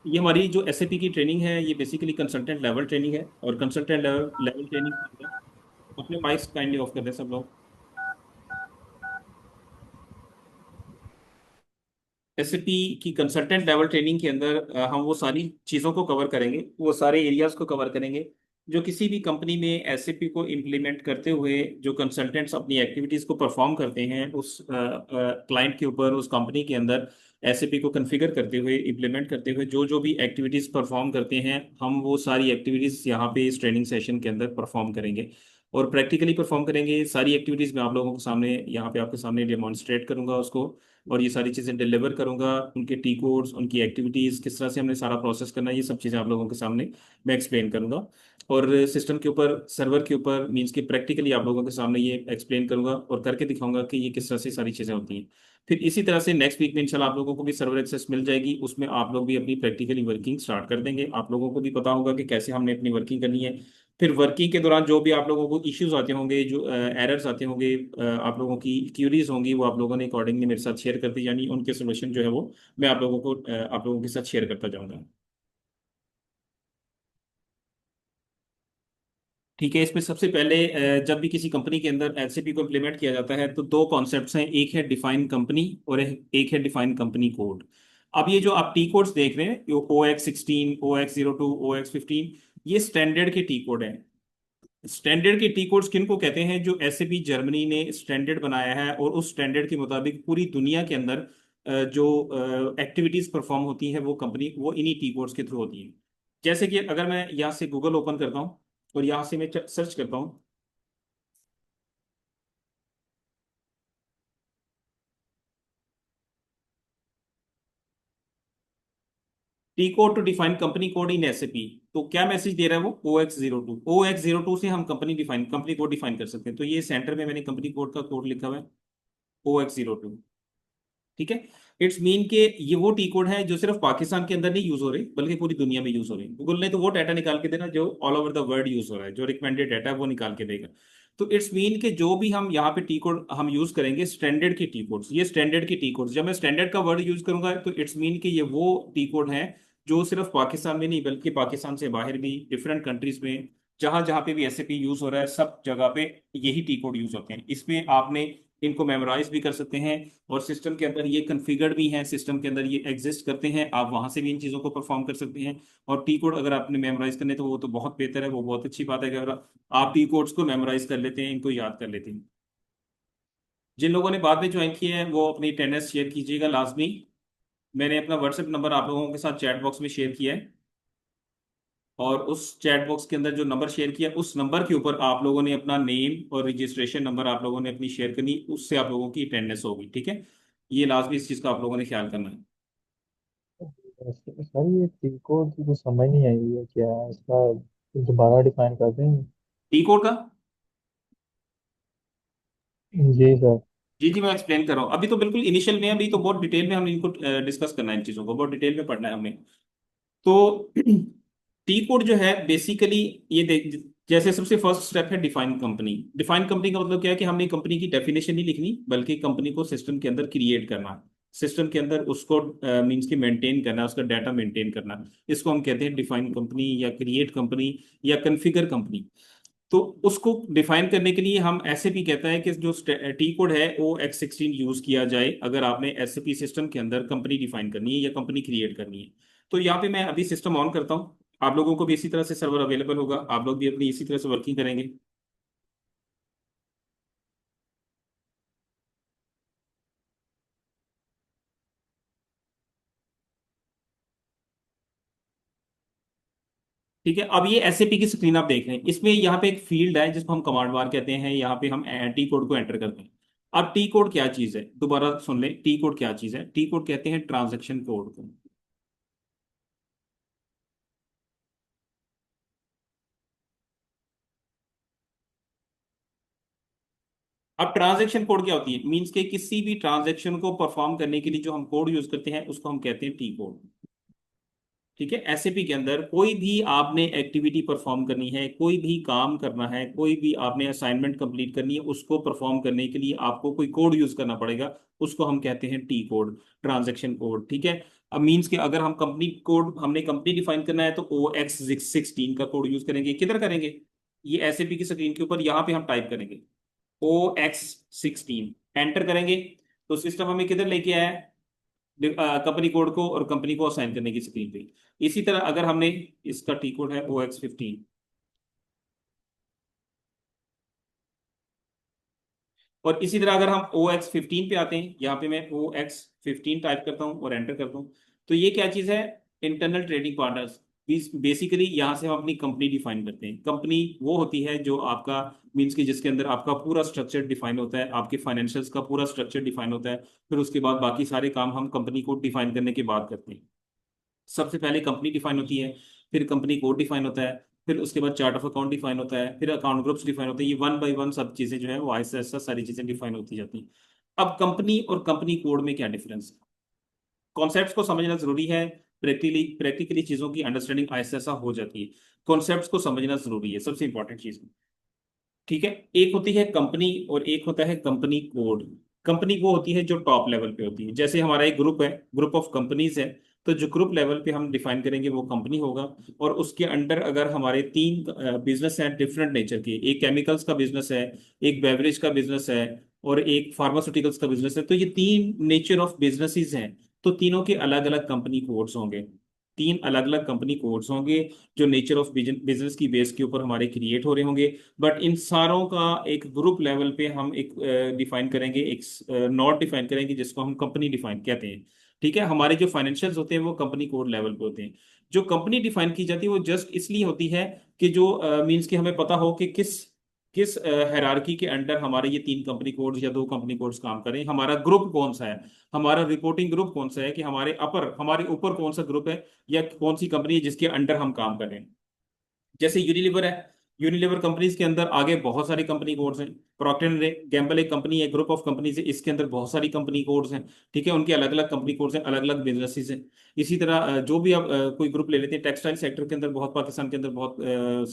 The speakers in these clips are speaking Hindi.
ये हमारी जो एसएपी की ट्रेनिंग है ये बेसिकली कंसल्टेंट लेवल ट्रेनिंग है, और कंसल्टेंट लेवल लेवल ट्रेनिंग के अंदर अपने माइक्स काइंडली ऑफ कर दें सब लोग। एसएपी की कंसल्टेंट लेवल ट्रेनिंग के अंदर हम वो सारी चीज़ों को कवर करेंगे, वो सारे एरियाज को कवर करेंगे जो किसी भी कंपनी में एसएपी को इम्प्लीमेंट करते हुए जो कंसल्टेंट्स अपनी एक्टिविटीज़ को परफॉर्म करते हैं उस क्लाइंट के ऊपर, उस कंपनी के अंदर एसएपी को कॉन्फ़िगर करते हुए, इम्प्लीमेंट करते हुए जो जो भी एक्टिविटीज़ परफॉर्म करते हैं, हम वो सारी एक्टिविटीज़ यहाँ पे इस ट्रेनिंग सेशन के अंदर परफॉर्म करेंगे और प्रैक्टिकली परफॉर्म करेंगे। सारी एक्टिविटीज़ मैं आप लोगों के सामने यहाँ पे आपके सामने डेमोन्स्ट्रेट करूंगा उसको, और ये सारी चीज़ें डिलीवर करूंगा। उनके टी कोड्स, उनकी एक्टिविटीज़, किस तरह से हमने सारा प्रोसेस करना है, ये सब चीज़ें आप लोगों के सामने मैं एक्सप्लेन करूंगा। और सिस्टम के ऊपर, सर्वर के ऊपर मींस कि प्रैक्टिकली आप लोगों के सामने ये एक्सप्लेन करूंगा और करके दिखाऊंगा कि ये किस तरह से सारी चीज़ें होती हैं। फिर इसी तरह से नेक्स्ट वीक में इंशाल्लाह आप लोगों को भी सर्वर एक्सेस मिल जाएगी, उसमें आप लोग भी अपनी प्रैक्टिकली वर्किंग स्टार्ट कर देंगे। आप लोगों को भी पता होगा कि कैसे हमने अपनी वर्किंग करनी है। फिर वर्किंग के दौरान जो भी आप लोगों को इश्यूज आते होंगे, जो एरर्स आते होंगे, आप लोगों की क्यूरीज होंगी, वो आप लोगों ने अकॉर्डिंगली मेरे साथ शेयर कर दी, यानी उनके सोल्यूशन जो है वो मैं आप लोगों को आप लोगों के साथ शेयर करता जाऊंगा। ठीक है, इसमें सबसे पहले जब भी किसी कंपनी के अंदर एलसीपी को इम्प्लीमेंट किया जाता है तो दो कॉन्सेप्ट्स हैं, एक है डिफाइन कंपनी और एक है डिफाइन कंपनी कोड। अब ये जो आप टी कोड्स देख रहे हैं, OX16, OX02, OX15, ये स्टैंडर्ड के टी कोड हैं। स्टैंडर्ड के टी कोड्स किन को कहते हैं? जो एसएपी जर्मनी ने स्टैंडर्ड बनाया है और उस स्टैंडर्ड के मुताबिक पूरी दुनिया के अंदर जो एक्टिविटीज परफॉर्म होती है वो कंपनी, वो इन्हीं टी कोड्स के थ्रू होती है। जैसे कि अगर मैं यहाँ से गूगल ओपन करता हूँ और यहाँ से मैं सर्च करता हूँ, T code to define company code in SAP, तो क्या मैसेज दे रहा है वो? OX02, OX02 से हम कंपनी कोड डिफाइन कर सकते हैं। तो ये सेंटर में मैंने कंपनी कोड का कोड लिखा हुआ है, OX02। ठीक है, इट्स मीन के ये वो टी कोड है जो सिर्फ पाकिस्तान के अंदर नहीं यूज हो रहे बल्कि पूरी दुनिया में यूज हो रहे हैं। गूगल ने तो वो डाटा निकाल के देना जो all over the world use हो रहा है, जो रिकमेंडेड डाटा है वो निकाल के देगा। तो इट्स मीन के जो भी हम यहाँ पे टी कोड हम यूज करेंगे, स्टैंडर्ड के टी कोड्स, ये स्टैंडर्ड के टी कोड्स, जब मैं स्टैंडर्ड का वर्ड यूज करूंगा तो इट्स मीन के ये वो टी कोड है जो सिर्फ पाकिस्तान में नहीं बल्कि पाकिस्तान से बाहर भी डिफरेंट कंट्रीज में जहां जहां पे भी एसएपी यूज हो रहा है सब जगह पे यही टी कोड यूज होते हैं। इसमें आपने इनको मेमोराइज भी कर सकते हैं और सिस्टम के अंदर ये कन्फिगर्ड भी हैं, सिस्टम के अंदर ये एग्जिस्ट करते हैं, आप वहां से भी इन चीज़ों को परफॉर्म कर सकते हैं। और टी कोड अगर आपने मेमोराइज करने तो वो तो बहुत बेहतर है, वो बहुत अच्छी बात है कि अगर आप टी कोड्स को मेमोराइज कर लेते हैं, इनको याद कर लेते हैं। जिन लोगों ने बाद में ज्वाइन किए हैं वो अपनी अटेंडेंस शेयर कीजिएगा लाजमी। मैंने अपना व्हाट्सएप नंबर आप लोगों के साथ चैट बॉक्स में शेयर किया है, और उस चैट बॉक्स के अंदर जो नंबर शेयर किया उस नंबर के ऊपर आप लोगों ने अपना नेम और रजिस्ट्रेशन नंबर आप लोगों ने अपनी शेयर करनी, उससे आप लोगों की अटेंडेंस होगी। ठीक है, ये लाजमी इस चीज़ का आप लोगों ने ख्याल करना है। सर ये टी कोड की कुछ समझ नहीं आई है, क्या है इसका? दोबारा डिफाइन कर दें। टी कोड का, जी सर। जी जी मैं एक्सप्लेन कर रहा हूँ, अभी तो बिल्कुल इनिशियल में, अभी तो बहुत डिटेल में हम इनको डिस्कस करना है, इन चीज़ों को बहुत डिटेल में पढ़ना है हमें। तो टी कोड जो है बेसिकली, ये देख, जैसे सबसे फर्स्ट स्टेप है डिफाइन कंपनी। डिफाइन कंपनी का मतलब क्या है कि हमने कंपनी की डेफिनेशन नहीं लिखनी बल्कि कंपनी को सिस्टम के अंदर क्रिएट करना, सिस्टम के अंदर उसको मीन्स की मेंटेन करना, उसका डाटा मेंटेन करना, इसको हम कहते हैं डिफाइन कंपनी या क्रिएट कंपनी या कन्फिगर कंपनी। तो उसको डिफाइन करने के लिए हम ऐसे भी कहता है कि जो टी कोड है OX16 यूज किया जाए अगर आपने एसएपी सिस्टम के अंदर कंपनी डिफाइन करनी है या कंपनी क्रिएट करनी है। तो यहाँ पे मैं अभी सिस्टम ऑन करता हूँ, आप लोगों को भी इसी तरह से सर्वर अवेलेबल होगा, आप लोग भी अपनी इसी तरह से वर्किंग करेंगे। ठीक है, अब ये एसएपी की स्क्रीन आप देख रहे हैं, इसमें यहाँ पे एक फील्ड है जिसको हम कमांड बार कहते हैं, यहाँ पे हम टी कोड को एंटर करते हैं। अब टी कोड क्या चीज है, दोबारा सुन ले, टी कोड क्या चीज है? टी कोड कहते हैं ट्रांजेक्शन कोड को। अब ट्रांजैक्शन कोड क्या होती है? मींस के किसी भी ट्रांजैक्शन को परफॉर्म करने के लिए जो हम कोड यूज करते हैं उसको हम कहते हैं टी कोड। ठीक है, एसएपी के अंदर कोई भी आपने एक्टिविटी परफॉर्म करनी है, कोई भी काम करना है, कोई भी आपने असाइनमेंट कंप्लीट करनी है, उसको परफॉर्म करने के लिए आपको कोई कोड यूज करना पड़ेगा, उसको हम कहते हैं टी कोड, ट्रांजैक्शन कोड। ठीक है, अब मीन्स कि अगर हम कंपनी कोड, हमने कंपनी डिफाइन करना है तो OX16 का कोड यूज करेंगे। किधर करेंगे? ये एसएपी की स्क्रीन के ऊपर यहाँ पे हम टाइप करेंगे OX16, एंटर करेंगे तो सिस्टम हमें किधर लेके आया है? कंपनी कोड को और कंपनी को असाइन करने की स्क्रीन पे। इसी तरह अगर हमने, इसका टी कोड है OX15, और इसी तरह अगर हम OX15 पे आते हैं, यहाँ पे मैं OX15 टाइप करता हूँ और एंटर करता हूँ, तो ये क्या चीज़ है? Internal trading partners. बेसिकली यहाँ से हम अपनी कंपनी डिफाइन करते हैं। कंपनी वो होती है जो आपका, मीन्स कि जिसके अंदर आपका पूरा स्ट्रक्चर डिफाइन होता है, आपके फाइनेंशियल्स का पूरा स्ट्रक्चर डिफाइन होता है। फिर उसके बाद बाकी सारे काम हम कंपनी को डिफाइन करने के बाद करते हैं। सबसे पहले कंपनी डिफाइन होती है, फिर कंपनी कोड डिफाइन होता है, फिर उसके बाद चार्ट ऑफ अकाउंट डिफाइन होता है, फिर अकाउंट ग्रुप्स डिफाइन होते हैं। ये वन बाय वन सब चीजें जो है वो ऐसा ऐसा सारी चीजें डिफाइन होती जाती हैं। अब कंपनी और कंपनी कोड में क्या डिफरेंस है? कॉन्सेप्ट्स को समझना जरूरी है। प्रैक्टिकली प्रैक्टिकली चीजों की अंडरस्टैंडिंग ऐसा ऐसा हो जाती है। कॉन्सेप्ट्स को समझना जरूरी है, सबसे इंपॉर्टेंट चीज। ठीक है। एक होती है कंपनी और एक होता है कंपनी कोड। कंपनी वो होती है जो टॉप लेवल पे होती है। जैसे हमारा एक ग्रुप है, ग्रुप ऑफ कंपनीज है, तो जो ग्रुप लेवल पे हम डिफाइन करेंगे वो कंपनी होगा। और उसके अंडर अगर हमारे तीन बिजनेस हैं डिफरेंट नेचर के, एक केमिकल्स का बिजनेस है, एक बेवरेज का बिजनेस है, और एक फार्मास्यूटिकल्स का बिजनेस है, तो ये तीन नेचर ऑफ बिजनेसेस हैं। तो तीनों के अलग अलग कंपनी कोड्स होंगे। तीन अलग अलग कंपनी कोड्स होंगे जो नेचर ऑफ बिजनेस की बेस के ऊपर हमारे क्रिएट हो रहे होंगे। बट इन सारों का एक ग्रुप लेवल पे हम एक डिफाइन करेंगे, एक नॉट डिफाइन करेंगे जिसको हम कंपनी डिफाइन कहते हैं। ठीक है। हमारे जो फाइनेंशियल्स होते हैं वो कंपनी कोड लेवल पे होते हैं। जो कंपनी डिफाइन की जाती है वो जस्ट इसलिए होती है कि जो मीन्स कि हमें पता हो कि किस किस हायरार्की के अंडर हमारे ये तीन कंपनी कोड्स या दो कंपनी कोड्स काम करें, हमारा ग्रुप कौन सा है, हमारा रिपोर्टिंग ग्रुप कौन सा है, कि हमारे ऊपर कौन सा ग्रुप है या कौन सी कंपनी है जिसके अंडर हम काम कर रहे हैं। जैसे यूनिलीवर है, यूनिलीवर कंपनीज के अंदर आगे बहुत सारी कंपनी कोड्स हैं। प्रॉक्टर एंड गैम्बल एक कंपनी है, ग्रुप ऑफ कंपनीज है, इसके अंदर बहुत सारी कंपनी कोड्स हैं। ठीक है। उनके अलग अलग कंपनी कोड्स हैं, अलग अलग बिजनेसेस हैं। इसी तरह जो भी आप कोई ग्रुप ले लेते हैं, टेक्सटाइल सेक्टर के अंदर बहुत, पाकिस्तान के अंदर बहुत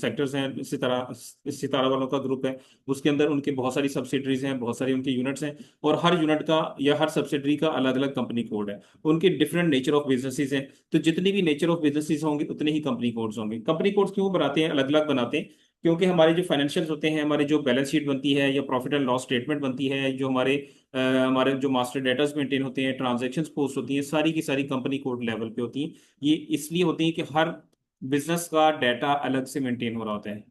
सेक्टर्स हैं। इसी तरह सितारा वालों का ग्रुप है, उसके अंदर उनके बहुत सारी सब्सिडरीज हैं, बहुत सारी उनके यूनिट्स हैं। और हर यूनिट का या हर सब्सिडरी का अलग अलग कंपनी कोड है। उनके डिफरेंट नेचर ऑफ बिजनेसेस हैं। तो जितनी भी नेचर ऑफ बिजनेसेस होंगे उतने ही कंपनी कोड्स होंगे। कंपनी कोड्स क्यों बनाते हैं, अलग अलग बनाते हैं? क्योंकि हमारे जो फाइनेंशियल्स होते हैं, हमारे जो बैलेंस शीट बनती है या प्रॉफिट एंड लॉस स्टेटमेंट बनती है, जो हमारे जो मास्टर डेटास मेंटेन होते हैं, ट्रांजैक्शंस पोस्ट होती हैं, सारी की सारी कंपनी कोड लेवल पे होती हैं। ये इसलिए होती है कि हर बिजनेस का डाटा अलग से मेंटेन हो रहा होता है।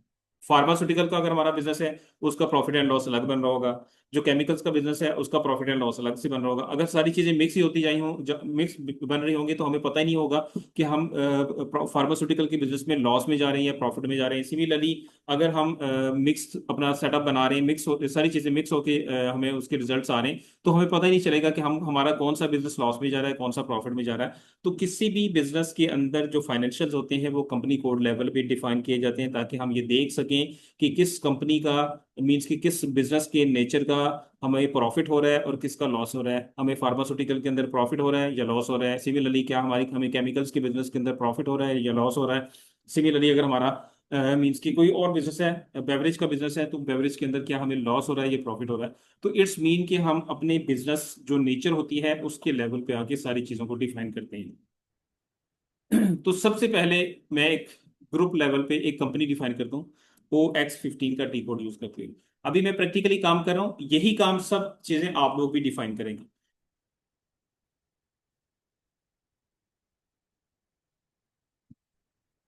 फार्मास्यूटिकल का अगर हमारा बिजनेस है, उसका प्रॉफिट एंड लॉस अलग बन रहा होगा। जो केमिकल्स का बिजनेस है उसका प्रॉफिट एंड लॉस अलग से बन रहा होगा। अगर सारी चीजें मिक्स ही होती जाई हों, मिक्स बन रही होंगी, तो हमें पता ही नहीं होगा कि हम फार्मास्यूटिकल के बिजनेस में लॉस में जा रहे हैं या प्रॉफिट में जा रहे हैं। सिमिलरली अगर हम मिक्स अपना सेटअप बना रहे हैं, सारी चीजें मिक्स होके हमें उसके रिजल्ट्स आ रहे हैं, तो हमें पता ही नहीं चलेगा कि हम हमारा कौन सा बिजनेस लॉस में जा रहा है, कौन सा प्रॉफिट में जा रहा है। तो किसी भी बिजनेस के अंदर जो फाइनेंशियल्स होते हैं वो कंपनी कोड लेवल पे डिफाइन किए जाते हैं, ताकि हम ये देख सकें कि किस कंपनी का, मीन्स कि किस बिजनेस के नेचर का हमें प्रॉफिट हो रहा है और किसका लॉस हो रहा है। हमें फार्मास्यूटिकल के अंदर प्रॉफिट हो रहा है या लॉस हो रहा है। सिमिलरली क्या हमें केमिकल्स के बिजनेस के अंदर प्रॉफिट हो रहा है या लॉस हो रहा है। सिमिलरली अगर हमारा मीन्स कि कोई और बिजनेस है, बेवरेज का बिजनेस है, तो बेवरेज के अंदर क्या हमें लॉस हो रहा है या प्रॉफिट हो रहा है। तो इट्स मीन कि हम अपने बिजनेस जो नेचर होती है उसके लेवल पे आके सारी चीजों को डिफाइन करते हैं। तो सबसे पहले मैं एक ग्रुप लेवल पे एक कंपनी डिफाइन करता हूँ, OX15 का टी कोड यूज करते हुए। अभी मैं प्रैक्टिकली काम कर रहा हूँ, यही काम सब चीजें आप लोग भी डिफाइन करेंगे।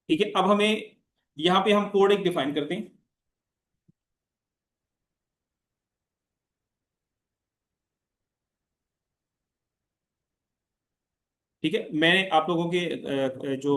ठीक है। अब हमें यहाँ पे हम कोड एक डिफाइन करते हैं। ठीक है। मैंने आप लोगों के जो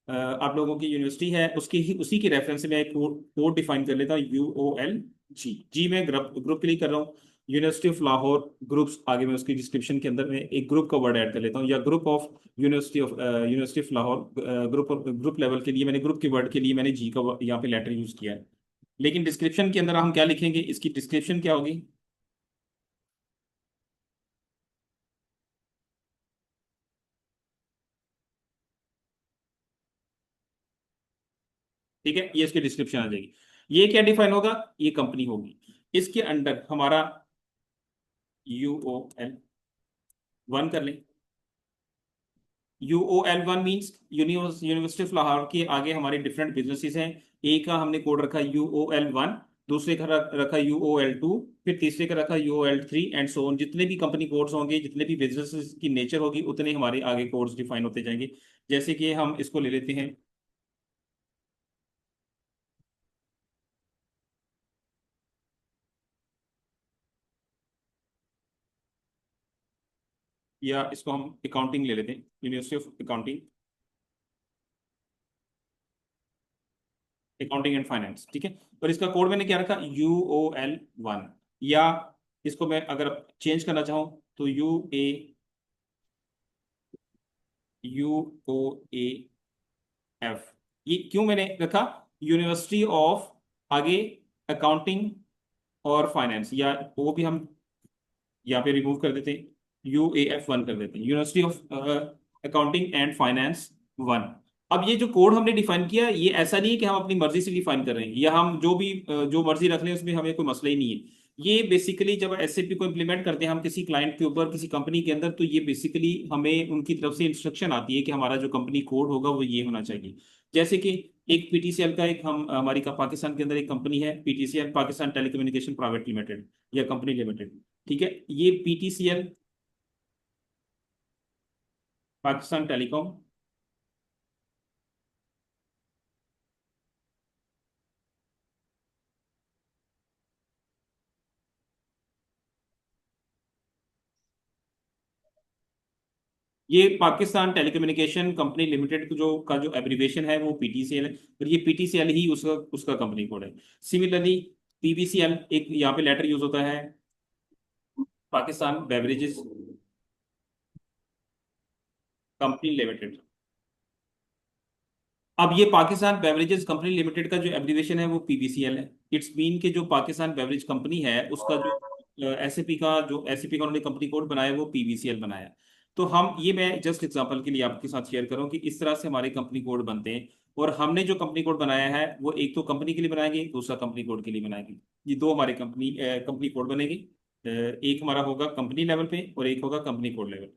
आप लोगों की यूनिवर्सिटी है उसकी ही उसी की रेफरेंस से मैं एक कोड कोड डिफाइन कर लेता हूँ, UOLG। मैं ग्रुप ग्रुप के लिए कर रहा हूँ। यूनिवर्सिटी ऑफ लाहौर ग्रुप्स, आगे मैं उसकी डिस्क्रिप्शन के अंदर में एक ग्रुप का वर्ड ऐड कर लेता हूँ, या group of university of Lahore. Group level के लिए मैंने, ग्रुप के वर्ड के लिए मैंने जी का यहाँ पे लेटर यूज किया है। लेकिन डिस्क्रिप्शन के अंदर हम क्या लिखेंगे, इसकी डिस्क्रिप्शन क्या होगी? ठीक है। ये इसकी डिस्क्रिप्शन आ जाएगी। ये क्या डिफाइन होगा? ये कंपनी होगी। इसके अंडर हमारा UOL 1 कर लें। UOL1 means university of Lahore के आगे हमारे डिफरेंट बिजनेसेस हैं। एक का हमने कोड रखा UOL1, दूसरे का रखा UOL2, फिर तीसरे का रखा UOL3 एंड सो ऑन। जितने भी कंपनी कोड्स होंगे, जितने भी बिजनेसेस की नेचर होगी, उतने हमारे आगे कोड्स डिफाइन होते जाएंगे। जैसे कि हम इसको ले लेते हैं, या इसको हम अकाउंटिंग ले लेते हैं, university of accounting, accounting and finance, ठीक है। और इसका कोड मैंने क्या रखा, UOL1। या इसको मैं अगर चेंज करना चाहूँ तो UOAF। ये क्यों मैंने रखा, यूनिवर्सिटी ऑफ, आगे अकाउंटिंग और फाइनेंस, या वो भी हम यहाँ पे रिमूव कर देते हैं, UAF1 कर देते हैं, university of accounting and finance 1। अब ये जो कोड हमने डिफाइन किया, ये ऐसा नहीं है कि हम अपनी मर्जी से डिफाइन कर रहे हैं, या हम जो भी जो मर्जी रख लें उसमें हमें कोई मसला ही नहीं है। ये बेसिकली जब एसएपी को इम्प्लीमेंट करते हैं हम किसी क्लाइंट के ऊपर, किसी कंपनी के अंदर, तो ये बेसिकली हमें उनकी तरफ से इंस्ट्रक्शन आती है कि हमारा जो कंपनी कोड होगा वो ये होना चाहिए। जैसे कि एक पीटीसीएल का, एक हम हमारी का पाकिस्तान के अंदर एक कंपनी है PTCL, Pakistan telecommunication private limited, या कंपनी लिमिटेड, ठीक है। ये पीटीसीएल, पाकिस्तान टेलीकॉम, ये पाकिस्तान टेलीकम्युनिकेशन कंपनी लिमिटेड जो एब्रीविएशन है वो पीटीसीएल है, और ये पीटीसीएल ही उसका उसका कंपनी कोड है। सिमिलरली पीबीसीएल, एक यहाँ पे लेटर यूज होता है, पाकिस्तान बेवरेजेस कंपनी लिमिटेड। अब ये पाकिस्तान बेवरेजेस कंपनी लिमिटेड का जो एब्रीविएशन है वो पीबीसीएल है। इट्स मीन के जो पाकिस्तान बेवरेज कंपनी है उसका जो एसएपी का उन्होंने कंपनी कोड बनाया वो पीबीसीएल बनाया। तो हम ये, मैं जस्ट एग्जांपल के लिए आपके साथ शेयर करूं कि इस तरह से हमारे कंपनी कोड बनते हैं। और हमने जो कंपनी कोड बनाया है वो एक तो कंपनी के लिए बनाएंगे, दूसरा कंपनी कोड के लिए बनाएंगे। ये दो हमारे कंपनी कोड बनेंगे। एक हमारा होगा कंपनी लेवल पे और एक होगा कंपनी कोड लेवल।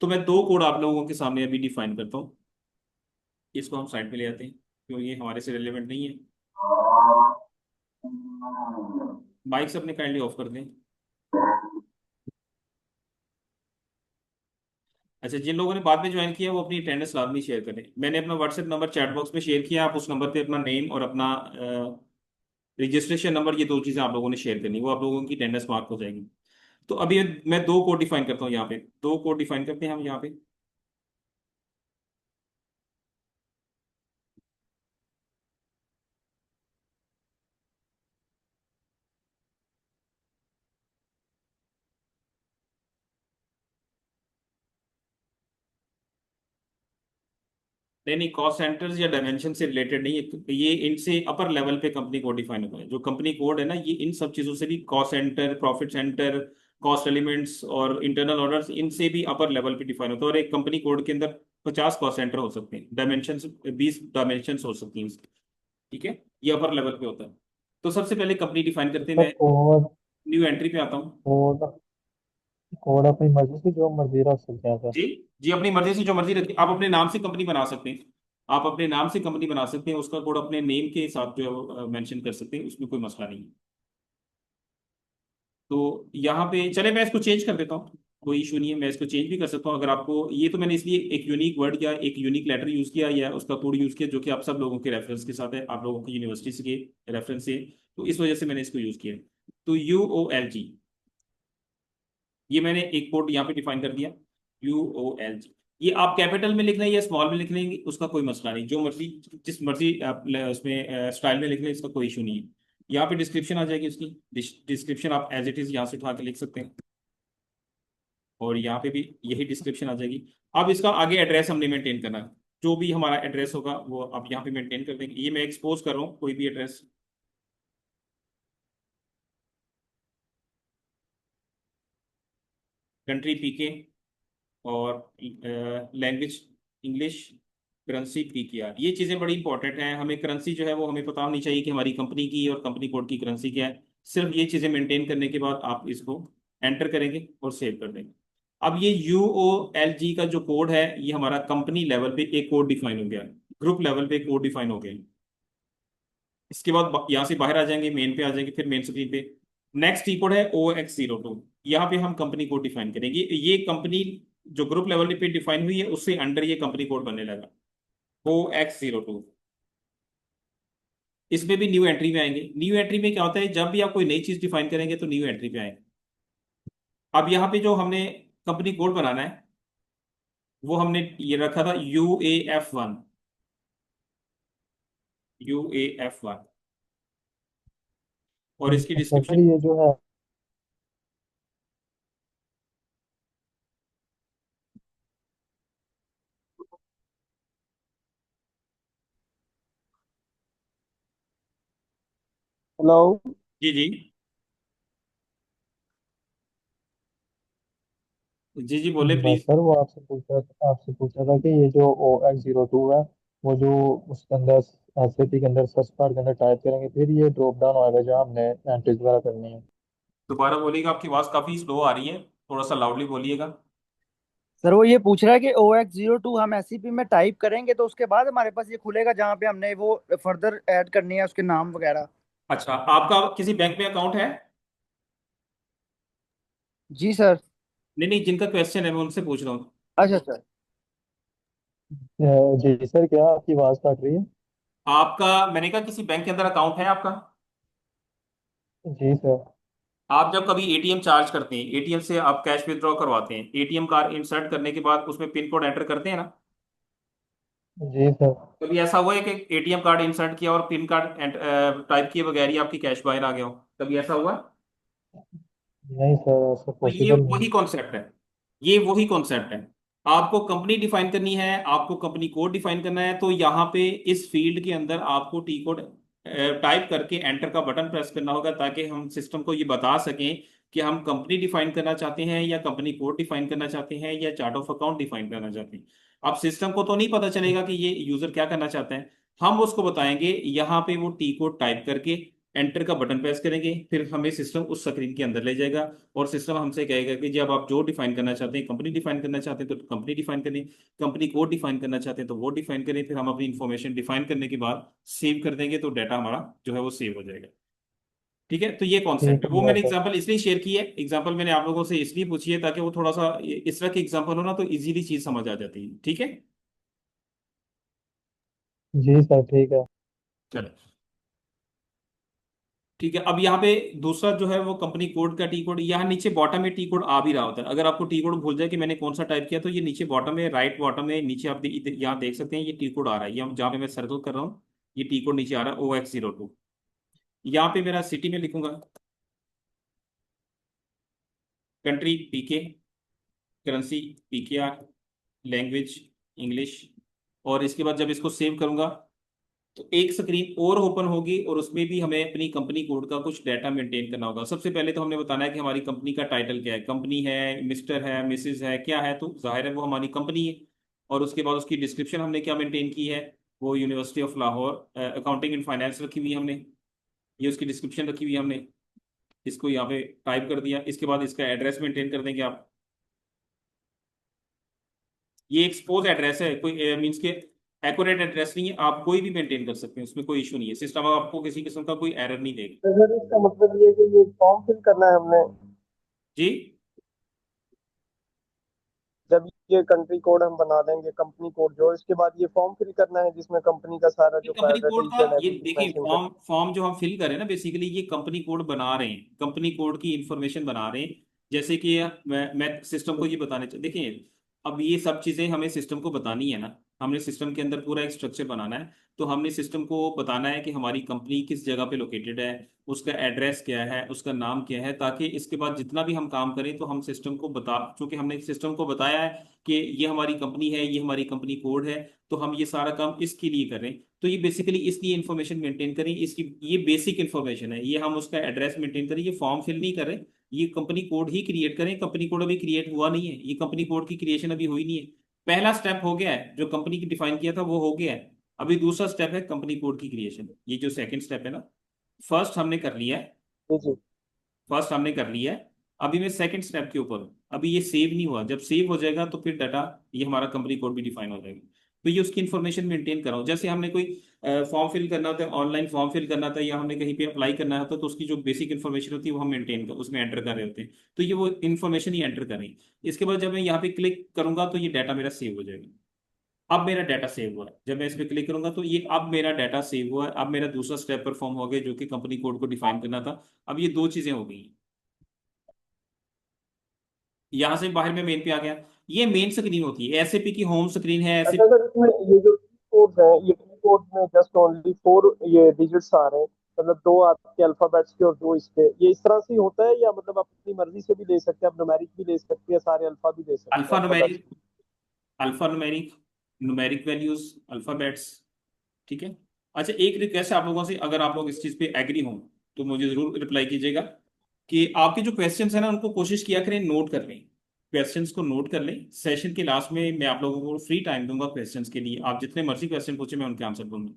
तो मैं दो कोड आप लोगों के सामने अभी डिफाइन करता हूँ। इसको हम साइड पे ले आते हैं क्योंकि ये हमारे से रिलेवेंट नहीं है। माइक से अपने काइंडली ऑफ कर दें। अच्छा, जिन लोगों ने बाद में ज्वाइन किया वो अपनी अटेंडेंस लाजमी शेयर करें। मैंने अपना व्हाट्सएप नंबर चैट बॉक्स में शेयर किया, आप उस नंबर पे अपना नेम और अपना रजिस्ट्रेशन नंबर, ये दो चीज़ें आप लोगों ने शेयर करनी, वो आप लोगों की अटेंडेंस मार्क हो जाएगी। तो अभी मैं दो कोड डिफाइन करता हूँ यहाँ पे, दो कोड डिफाइन करते हैं हम यहाँ पे। नहीं नहीं, कॉस्ट सेंटर्स या डायमेंशन से रिलेटेड नहीं है ये, इनसे अपर लेवल पे कंपनी कोड डिफाइन होता है। जो कंपनी कोड है ना, ये इन सब चीजों से भी, cost centre, profit centre, cost elements और इंटरनल ऑर्डर्स, इनसे भी अपर लेवल पे डिफाइन होता है। और एक कंपनी कोड के अंदर 50 कॉस्ट सेंटर हो सकते हैं, डायमेंशन 20 डायमेंशन हो सकती हैं इसकी, ठीक है। ये अपर लेवल पे होता है। तो सबसे पहले कंपनी डिफाइन करते हैं। सर मैं कोड न्यू एंट्री पे आता हूँ। कोड कोड अपनी मर्जी से जो मर्जी रख सकते हैं सर। जी, जी अपनी मर्जी से जो मर्जी रखिए, आप अपने नाम से कंपनी बना सकते हैं। आप अपने नाम से कंपनी बना सकते हैं, उसका कोड अपने नेम के साथ जो मेंशन कर सकते हैं, उसमें कोई मसला नहीं है। तो यहाँ पे चले, मैं इसको चेंज कर देता हूँ, कोई इशू नहीं है, मैं इसको चेंज भी कर सकता हूँ अगर आपको। ये तो मैंने इसलिए एक यूनिक वर्ड या एक यूनिक लेटर यूज किया या उसका कोड यूज किया जो कि आप सब लोगों के रेफरेंस के साथ है, आप लोगों की यूनिवर्सिटी के रेफरेंस से, तो इस वजह से मैंने इसको यूज किया। तो UOLG, ये मैंने एक कोड यहाँ पे डिफाइन कर दिया, UOLG। ये आप कैपिटल में लिख लें या स्मॉल में लिख लेंगे, उसका कोई मसला नहीं, जो मर्जी, जिस मर्जी आप उसमें स्टाइल में लिख लें, इसका कोई इशू नहीं है। यहाँ पे डिस्क्रिप्शन आ जाएगी उसकी, डिस्क्रिप्शन आप एज इट इज यहाँ से उठा के लिख सकते हैं, और यहाँ पे भी यही डिस्क्रिप्शन आ जाएगी। अब इसका आगे एड्रेस हमने मेंटेन करना है, जो भी हमारा एड्रेस होगा वो आप यहाँ पे मेंटेन कर देंगे। ये मैं एक्सपोज कर रहा हूँ कोई भी एड्रेस, कंट्री PK, और लैंग्वेज इंग्लिश, करेंसी PKR। ये चीज़ें बड़ी इंपॉर्टेंट हैं, हमें करेंसी जो है वो हमें पता होनी चाहिए कि हमारी कंपनी की और कंपनी कोड की करेंसी क्या है। सिर्फ ये चीज़ें मेंटेन करने के बाद आप इसको एंटर करेंगे और सेव कर देंगे। अब ये UOLG का जो कोड है, ये हमारा कंपनी लेवल पे एक कोड डिफाइन हो गया, ग्रुप लेवल पे एक कोड डिफाइन हो गया। इसके बाद यहाँ से बाहर आ जाएंगे, मेन पे आ जाएंगे, फिर मेन स्क्रीन पे नेक्स्ट टी कोड है OX02। यहाँ पे हम कंपनी कोड डिफाइन करेंगे। ये कंपनी जो ग्रुप लेवल पे डिफाइन हुई है उससे अंडर ये कंपनी कोड बनने लगा, OX02। इसमें भी न्यू एंट्री में आएंगे। न्यू एंट्री में क्या होता है, जब भी आप कोई नई चीज डिफाइन करेंगे तो न्यू एंट्री पे आएंगे। अब यहाँ पे जो हमने कंपनी कोड बनाना है वो हमने ये रखा था UAF1। UAF1 और इसकी अच्छा सर, डिस्क्रिप्शन। ये जो है, हेलो। जी जी। जी जी बोले बस प्लीज। सर, वो आपसे पूछा था कि ये जो OX02 है, वो जो उसके अंदर SAP के अंदर सर्च बार के अंदर टाइप करेंगे, फिर ये ड्रॉप डाउन आएगा जहाँ हमने एंट्रीज वगैरह करनी है। दोबारा बोलिएगा, आपकी आवाज काफी स्लो आ रही है, थोड़ा सा लाउडली बोलिएगा। सर वो ये पूछ रहा है कि OX02 हम एससीपी में टाइप करेंगे तो उसके बाद हमारे पास ये खुलेगा जहाँ पे हमने वो फर्दर ऐड करनी है उसके नाम वगैरह। अच्छा, आपका किसी बैंक में अकाउंट है? जी सर। नहीं नहीं, जिनका क्वेश्चन है मैं उनसे पूछ रहा हूँ। अच्छा सर। जी सर, क्या आपकी आवाज़ काट रही है? आपका, मैंने कहा किसी बैंक के अंदर अकाउंट है आपका? जी सर। आप जब कभी एटीएम चार्ज करते हैं, एटीएम से आप कैश विड्रॉ करवाते हैं, एटीएम कार्ड इंसर्ट करने के बाद उसमें पिन कोड एंटर करते हैं ना? जी सर। कभी ऐसा हुआ है कि एटीएम कार्ड इंसर्ट किया और पिन कार्ड टाइप किए बगैर ही आपकी कैश बाहर आ गया हो? कभी ऐसा हुआ? नहीं सर, ऐसा तो ये पॉसिबल नहीं। वही कॉन्सेप्ट है। ये वही कॉन्सेप्ट है। आपको कंपनी डिफाइन करनी है, आपको कंपनी कोड डिफाइन करना है, तो यहाँ पे इस फील्ड के अंदर आपको टी कोड टाइप करके एंटर का बटन प्रेस करना होगा, ताकि हम सिस्टम को ये बता सकें कि हम कंपनी डिफाइन करना चाहते हैं या कंपनी कोड डिफाइन करना चाहते हैं या चार्ट ऑफ अकाउंट डिफाइन करना चाहते हैं। अब सिस्टम को तो नहीं पता चलेगा कि ये यूजर क्या करना चाहता है। हम उसको बताएंगे, यहाँ पे वो टी कोड टाइप करके एंटर का बटन प्रेस करेंगे, फिर हमें सिस्टम उस स्क्रीन के अंदर ले जाएगा। और सिस्टम हमसे कहेगा कि जब आप जो डिफाइन करना चाहते हैं, कंपनी डिफाइन करना चाहते हैं तो कंपनी डिफाइन करें, कंपनी कोड डिफाइन करना चाहते हैं तो वो डिफाइन करें। फिर हम अपनी इंफॉर्मेशन डिफाइन करने के बाद सेव कर देंगे, तो डाटा हमारा जो है वो सेव हो जाएगा। ठीक है, तो ये कॉन्सेप्ट ठीक है। है वो मैंने सर। एग्जांपल इसलिए शेयर की है, एग्जांपल मैंने आप लोगों से इसलिए पूछी है ताकि वो थोड़ा सा इस तरह के एग्जांपल हो ना तो इजीली चीज समझ आ जाती है। ठीक है, जी सर, ठीक है। चलो ठीक है। अब यहाँ पे दूसरा जो है वो कंपनी कोड का टी कोड, यहाँ नीचे बॉटम में टी कोड आ भी रहा होता है। अगर आपको टी कोड भूल जाए कि मैंने कौन सा टाइप किया, तो ये नीचे बॉटम में, राइट बॉटम में नीचे आप यहाँ देख सकते हैं ये टी कोड आ रहा है, ये जहाँ पे मैं सर्कल कर रहा हूँ ये टी कोड नीचे आ रहा है OX02। यहाँ पे मेरा सिटी में लिखूंगा, country PK, currency PKR, language English. और इसके बाद जब इसको सेव करूंगा तो एक स्क्रीन और ओपन होगी, और उसमें भी हमें अपनी कंपनी कोड का कुछ डाटा मेंटेन करना होगा। सबसे पहले तो हमने बताना है कि हमारी कंपनी का टाइटल क्या है, कंपनी है, मिस्टर है, मिसेज है, क्या है, तो जाहिर है वो हमारी कंपनी है। और उसके बाद उसकी डिस्क्रिप्शन हमने क्या मेंटेन की है, वो university of Lahore accounting and finance रखी हुई है हमने, ये उसकी डिस्क्रिप्शन रखी हुई है हमने। इसको यहाँ पे टाइप कर दिया। इसके बाद इसका एड्रेस मेंटेन कर देंगे आप। ये एक्सपोज एड्रेस है, कोई मीन्स के एक्यूरेट एड्रेस नहीं है, आप कोई भी मेंटेन कर सकते हैं, उसमें कोई इशू नहीं है, सिस्टम आपको किसी किस्म का कोई एरर नहीं देगा। तो सर इसका मतलब ये है कि ये फॉर्म फिल करना है हमने, जी। जब ये कंट्री कोड हम बना देंगे, कंपनी कोड जो, इसके बाद ये फॉर्म फिल करना है जिसमें कंपनी का सारा ये जो कंपनी कोड का, प्रायोरिटीज एंड ये एवरीथिंग देखिए मेंशन कर। फॉर्म फॉर्म जो हम फिल कर रहे हैं ना, बेसिकली ये कंपनी कोड बना रहे हैं, कंपनी कोड की इंफॉर्मेशन बना रहे हैं। जैसे कि मैं सिस्टम को ये बताने देखिए, अब ये सब चीजें हमें सिस्टम को बतानी है ना, हमने सिस्टम के अंदर पूरा एक स्ट्रक्चर बनाना है। तो हमने सिस्टम को बताना है कि हमारी कंपनी किस जगह पे लोकेटेड है, उसका एड्रेस क्या है, उसका नाम क्या है, ताकि इसके बाद जितना भी हम काम करें तो हम सिस्टम को बता, चूंकि हमने सिस्टम को बताया है कि ये हमारी कंपनी है, ये हमारी कंपनी कोड है, तो हम ये सारा काम इसके लिए कर रहे हैं। तो ये बेसिकली इसलिए इन्फॉर्मेशन मेंटेन करें, इसकी ये बेसिक इन्फॉर्मेशन है, ये हम उसका एड्रेस मेंटेन करें, ये फॉर्म फिल नहीं कर रहे। ये कंपनी कोड ही क्रिएट करें, कंपनी कोड अभी क्रिएट हुआ नहीं है, ये कंपनी कोड की क्रिएशन अभी हुई नहीं है। पहला स्टेप हो गया है, जो कंपनी की डिफाइन किया था वो हो गया है। अभी दूसरा स्टेप है कंपनी कोड की क्रिएशन, ये जो सेकंड स्टेप है ना, फर्स्ट हमने कर लिया है। जी जी। फर्स्ट हमने कर लिया है, अभी मैं सेकंड स्टेप के ऊपर हूँ, अभी ये सेव नहीं हुआ। जब सेव हो जाएगा तो फिर डाटा, ये हमारा कंपनी कोड भी डिफाइन हो जाएगा। तो ये उसकी इन्फॉर्मेशन मेंटेन कर रहा हूँ। जैसे हमने कोई फॉर्म फिल करना होता है, ऑनलाइन फॉर्म फिल करना था, या हमने कहीं पे अप्लाई करना होता है, तो उसकी जो बेसिक इन्फॉर्मेशन होती है वो हम मेंटेन कर, उसमें एंटर कर रहे होते हैं। तो ये वो इन्फॉर्मेशन ही एंटर कर रही है। इसके बाद जब मैं यहाँ पे क्लिक करूंगा तो ये डाटा मेरा सेव हो जाएगा। अब मेरा डाटा सेव हुआ है। जब मैं इस पर क्लिक करूंगा तो ये अब मेरा डाटा सेव हुआ है। अब मेरा दूसरा स्टेप परफॉर्म हो गया, जो कि कंपनी कोड को डिफाइन करना था। अब ये दो चीजें हो गई हैं। यहां से बाहर में मेन पे आ गया। ये मेन स्क्रीन होती है, एसएपी की होम स्क्रीन है ऐसे। अच्छा सर, इसमें ये जो कोड है, ये कोड में जस्ट ओनली 4 ये डिजिट्स आ रहे हैं, मतलब 2 आपके अल्फाबेट्स के और 2 इसके, ये इस तरह से ही होता है या मतलब आप अपनी मर्जी से भी ले सकते हैं, आप न्यूमेरिक भी ले सकते हैं, सारे अल्फा भी ले सकते हैं alpha alphabets? Numeric, alpha numeric, numeric values, alphabets. ठीक है। अच्छा, एक रिक्वेस्ट है आप लोगों से, अगर आप लोग इस चीज पे एग्री हों तो मुझे जरूर रिप्लाई कीजिएगा कि आपके जो क्वेश्चंस हैं ना, उनको कोशिश किया करें नोट कर लें। क्वेश्चंस को नोट कर लें। सेशन के लास्ट में मैं आप लोगों को फ्री टाइम दूंगा क्वेश्चंस के लिए, आप जितने मर्जी क्वेश्चन पूछे मैं उनके आंसर दूंगा।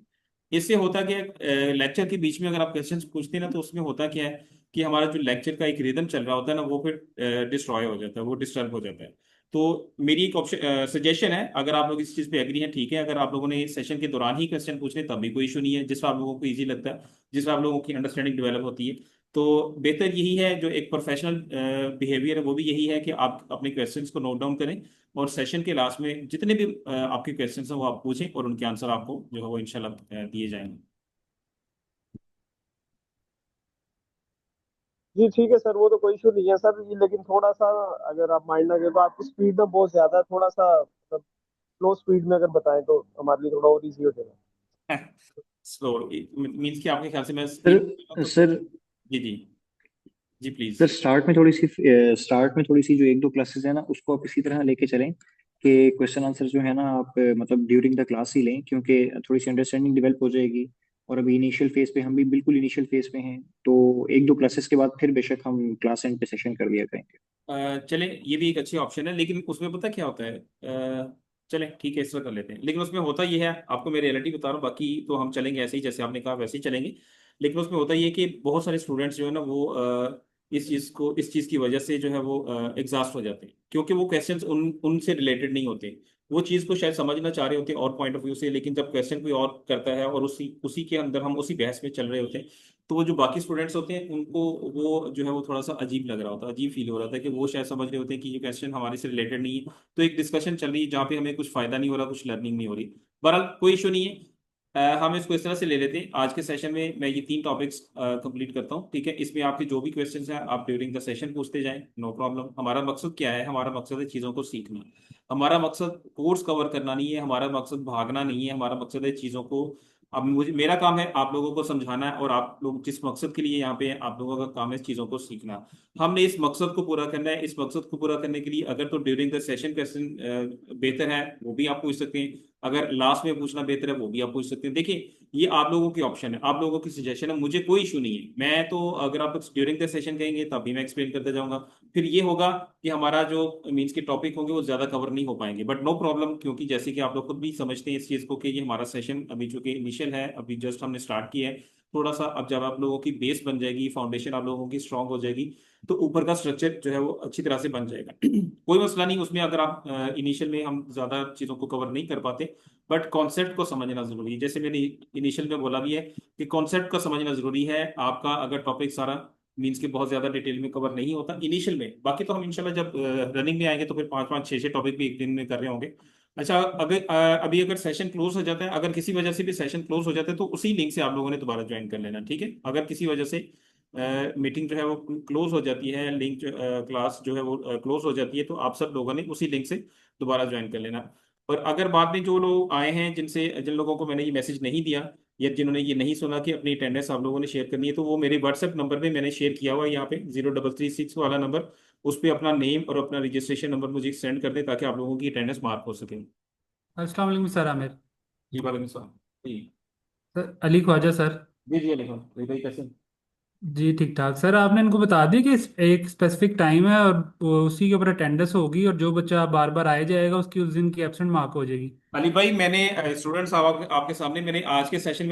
इससे होता क्या है, लेक्चर के बीच में अगर आप क्वेश्चंस पूछते हैं ना, तो उसमें होता क्या है कि हमारा जो लेक्चर का एक रिदम चल रहा होता है ना, वो फिर डिस्ट्रॉय हो जाता है, वो डिस्टर्ब हो जाता है। तो मेरी एक ऑप्शन सजेशन है, अगर आप लोग इस चीज़ पे एग्री हैं ठीक है। अगर आप लोगों ने सेशन के दौरान ही क्वेश्चन पूछने तब भी कोई इशू नहीं है, जिससे आप लोगों को ईजी लगता है, जिससे आप लोगों की अंडरस्टैंडिंग डेवलप होती है। तो बेहतर यही है, जो एक प्रोफेशनल बिहेवियर है वो भी यही है कि आप अपने क्वेश्चंस को नोट डाउन करें, और सेशन के लास्ट में जितने भी आपके क्वेश्चंस हैं वो आप पूछें, और उनके आंसर आपको जो है वो इंशाल्लाह दिए जाएंगे। जी ठीक है सर, वो तो कोई इशू नहीं है सर, ये लेकिन थोड़ा सा अगर आप माइंड ना करें तो आपकी स्पीड में बहुत ज्यादा है, थोड़ा सा मतलब स्लो स्पीड में अगर बताएं तो हमारे लिए थोड़ा और इजी हो जाएगा। स्लो मीन्स कि आपके ख्याल से मैं स्पीड। सर सर जी जी, जी प्लीज। सर स्टार्ट में थोड़ी सी जो एक दो क्लासेस है ना, उसको आप इसी तरह लेके चलें कि क्वेश्चन आंसर जो है ना आप मतलब ड्यूरिंग द क्लास ही लें, क्योंकि थोड़ी सी अंडरस्टैंडिंग डेवलप हो जाएगी। और अभी इनिशियल फेज पे, हम भी बिल्कुल इनिशियल फेज पे हैं, तो एक दो क्लासेस के बाद फिर बेशक हम क्लास एंड पे सेशन कर दिया करेंगे। चले, ये भी एक अच्छी ऑप्शन है, लेकिन उसमें पता क्या होता है, चले ठीक है इस तरह कर लेते हैं। लेकिन उसमें होता ये है, आपको मैं रियलिटी बता रहा हूँ, बाकी तो हम चलेंगे ऐसे ही जैसे आपने कहा वैसे ही चलेंगे। लेकिन उसमें होता ये है कि बहुत सारे स्टूडेंट्स जो है ना वो इस चीज़ की वजह से जो है वो एग्जॉस्ट हो जाते हैं, क्योंकि वो क्वेश्चंस उनसे रिलेटेड नहीं होते। वो चीज़ को शायद समझना चाह रहे होते हैं और पॉइंट ऑफ व्यू से, लेकिन जब क्वेश्चन कोई और करता है और उसी उसी के अंदर हम उसी बहस में चल रहे होते हैं, तो वो जो बाकी स्टूडेंट्स होते हैं उनको वो जो है वो थोड़ा सा अजीब लग रहा होता है, अजीब फील हो रहा था कि वो शायद समझ रहे होते हैं कि ये क्वेश्चन हमारे से रिलेटेड नहीं है। तो एक डिस्कशन चल रही है जहाँ पे हमें कुछ फायदा नहीं हो रहा, कुछ लर्निंग नहीं हो रही। बहरहाल कोई इशू नहीं है। हम इसको इस तरह से ले लेते हैं, आज के सेशन में मैं ये 3 टॉपिक्स कंप्लीट करता हूँ। ठीक है, इसमें आपके जो भी क्वेश्चंस हैं आप ड्यूरिंग द सेशन पूछते जाएं, नो प्रॉब्लम। हमारा मकसद क्या है? हमारा मकसद है चीज़ों को सीखना। हमारा मकसद कोर्स कवर करना नहीं है, हमारा मकसद भागना नहीं है, हमारा मकसद है चीज़ों को। अब मुझे, मेरा काम है आप लोगों को समझाना है, और आप लोग जिस मकसद के लिए यहाँ पे हैं, आप लोगों का काम है इस चीज़ों को सीखना। हमने इस मकसद को पूरा करना है। इस मकसद को पूरा करने के लिए अगर तो ड्यूरिंग द सेशन क्वेश्चन बेहतर है वो भी आप पूछ सकते हैं, अगर लास्ट में पूछना बेहतर है वो भी आप पूछ सकते हैं। देखिए, ये आप लोगों की ऑप्शन है, आप लोगों की सजेशन है, मुझे कोई इशू नहीं है। मैं तो अगर आप ड्यूरिंग द सेशन कहेंगे तब भी मैं एक्सप्लेन करते जाऊंगा। फिर ये होगा कि हमारा जो मीन्स के टॉपिक होंगे वो ज्यादा कवर नहीं हो पाएंगे, बट नो प्रॉब्लम, क्योंकि जैसे कि आप लोग खुद भी समझते हैं इस चीज को कि ये हमारा सेशन अभी चूंकि इनिशियल है, अभी जस्ट हमने स्टार्ट किया है। थोड़ा सा अब जब आप लोगों की बेस बन जाएगी, फाउंडेशन आप लोगों की स्ट्रांग हो जाएगी, तो ऊपर का स्ट्रक्चर जो है वो अच्छी तरह से बन जाएगा। कोई मसला नहीं उसमें, अगर आप इनिशियल में हम ज्यादा चीजों को कवर नहीं कर पाते, बट कॉन्सेप्ट को समझना जरूरी है। जैसे मैंने इनिशियल में बोला भी है कि कॉन्सेप्ट को समझना जरूरी है। आपका अगर टॉपिक सारा मीन्स के बहुत ज्यादा डिटेल में कवर नहीं होता इनिशियल में, बाकी तो हम इंशाल्लाह जब रनिंग में आएंगे तो फिर 5-5 6-6 टॉपिक भी एक दिन में कर रहे होंगे। अच्छा, अगर अभी अगर सेशन क्लोज हो जाता है, अगर किसी वजह से भी सेशन क्लोज हो जाता है, तो उसी लिंक से आप लोगों ने दोबारा ज्वाइन कर लेना। ठीक है, अगर किसी वजह से मीटिंग जो है वो क्लोज हो जाती है, लिंक क्लास जो है वो क्लोज हो जाती है, तो आप सब लोगों ने उसी लिंक से दोबारा ज्वाइन कर लेना। और अगर बाद में जो लोग आए हैं जिन लोगों को मैंने ये मैसेज नहीं दिया, या जिन्होंने ये नहीं सुना कि अपनी अटेंडेंस आप लोगों ने शेयर करनी है, तो वो मेरे व्हाट्सएप नंबर पे मैंने शेयर किया हुआ है यहाँ पे 0336 वाला नंबर। उस पर अपना नेम और अपना रजिस्ट्रेशन नंबर मुझे सेंड कर दें, ताकि आप लोगों की अटेंडेंस मार्क हो सके। अस्सलाम वालेकुम सर आमिर। जी वालेकुम सलाम। जी सर अली ख्वाजा सर। जी जी अलैक्म भाई, कैसे हैं? जी ठीक ठाक सर, आपने इनको बता दिया कि एक स्पेसिफिक टाइम है और उसी के ऊपर अटेंडेंस होगी, और जो बच्चा बार बार आए जाएगा उसकी उस दिन की एब्सेंट मार्क हो जाएगी। अली भाई, मैंने स्टूडेंट्स आपके सामने मैंने आज के सेशन में